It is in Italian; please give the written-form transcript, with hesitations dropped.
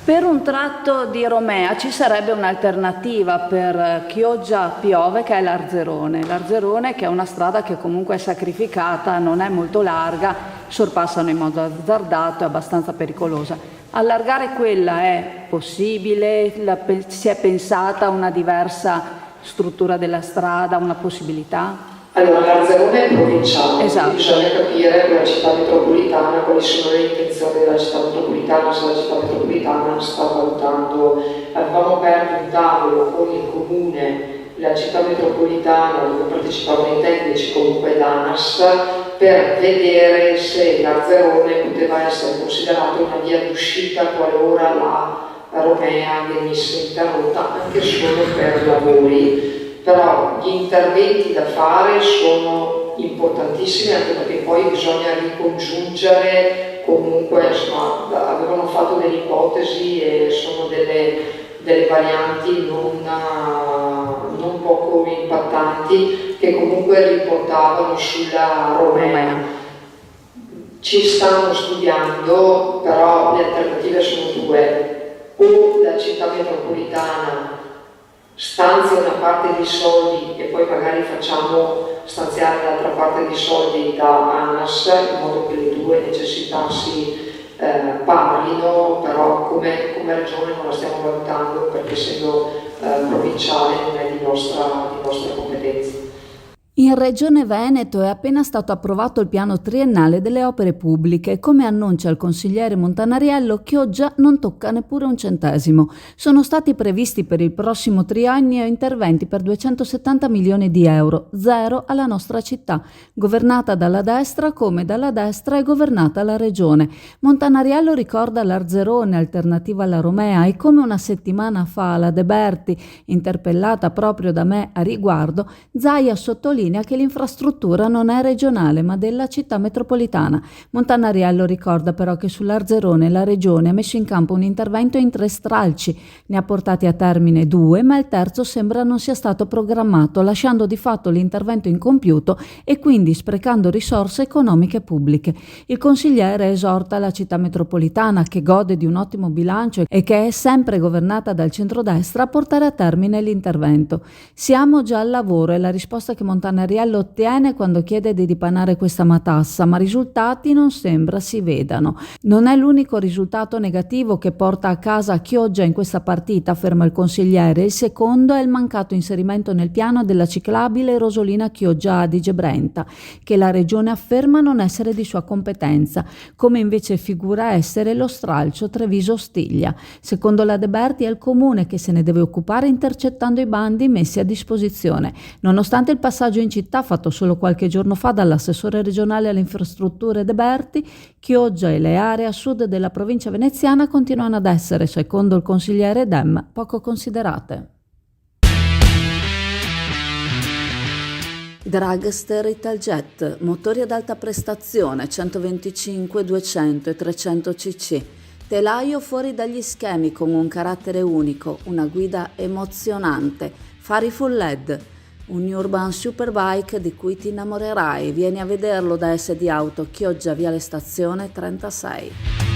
Per un tratto di Romea ci sarebbe un'alternativa per Chioggia-Piove, che è l'Arzerone. L'Arzerone, che è una strada che comunque è sacrificata, non è molto larga, sorpassano in modo azzardato, è abbastanza pericolosa. Allargare quella è possibile? Si è pensata a una diversa struttura della strada, una possibilità? Allora, l'Arzerone è provinciale, esatto. Bisogna capire con la città metropolitana quali sono le intenzioni della città metropolitana, se la città metropolitana sta valutando. Avevamo aperto un tavolo con il comune, la città metropolitana, dove partecipavano i tecnici, comunque l'ANAS, per vedere se l'Arzerone poteva essere considerata una via d'uscita qualora la Romea venisse interrotta, anche solo per lavori. Però gli interventi da fare sono importantissimi, anche perché poi bisogna ricongiungere, comunque insomma, avevano fatto delle ipotesi e sono delle varianti non poco impattanti che comunque riportavano sulla Romea. Ci stanno studiando, però le alternative sono due: o la città metropolitana stanzia una parte di soldi e poi magari facciamo stanziare l'altra parte di soldi da ANAS, in modo che le due necessità si parlino, però come regione non la stiamo valutando, perché essendo provinciale non è di nostra competenza. In Regione Veneto è appena stato approvato il piano triennale delle opere pubbliche e, come annuncia il consigliere Montanariello, Chioggia non tocca neppure un centesimo. Sono stati previsti per il prossimo triennio interventi per 270 milioni di euro, zero alla nostra città, governata dalla destra come dalla destra è governata la Regione. Montanariello ricorda l'Arzerone, alternativa alla Romea, e come una settimana fa la De Berti, interpellata proprio da me a riguardo, Zaia sottolinea che l'infrastruttura non è regionale ma della città metropolitana. Montanariello ricorda però che sull'Arzerone la Regione ha messo in campo un intervento in 3 stralci, ne ha portati a termine 2, ma il terzo sembra non sia stato programmato, lasciando di fatto l'intervento incompiuto e quindi sprecando risorse economiche pubbliche. Il consigliere esorta la città metropolitana, che gode di un ottimo bilancio e che è sempre governata dal centrodestra, a portare a termine l'intervento. Siamo già al lavoro, è la risposta che Montanariello ottiene quando chiede di dipanare questa matassa, ma risultati non sembra si vedano. Non è l'unico risultato negativo che porta a casa Chioggia in questa partita, afferma il consigliere. Il secondo è il mancato inserimento nel piano della ciclabile Rosolina Chioggia Adige Brenta, che la regione afferma non essere di sua competenza, come invece figura essere lo stralcio Treviso-Stiglia. Secondo la De Berti è il comune che se ne deve occupare, intercettando i bandi messi a disposizione. Nonostante il passaggio in città fatto solo qualche giorno fa dall'assessore regionale alle infrastrutture De Berti, Chioggia e le aree a sud della provincia veneziana continuano ad essere, secondo il consigliere Dem, poco considerate. Dragster Italjet, motori ad alta prestazione 125, 200 e 300 cc. Telaio fuori dagli schemi con un carattere unico, una guida emozionante, fari full LED. Un Urban Superbike di cui ti innamorerai. Vieni a vederlo da SD Auto, Chioggia, Viale Stazione 36.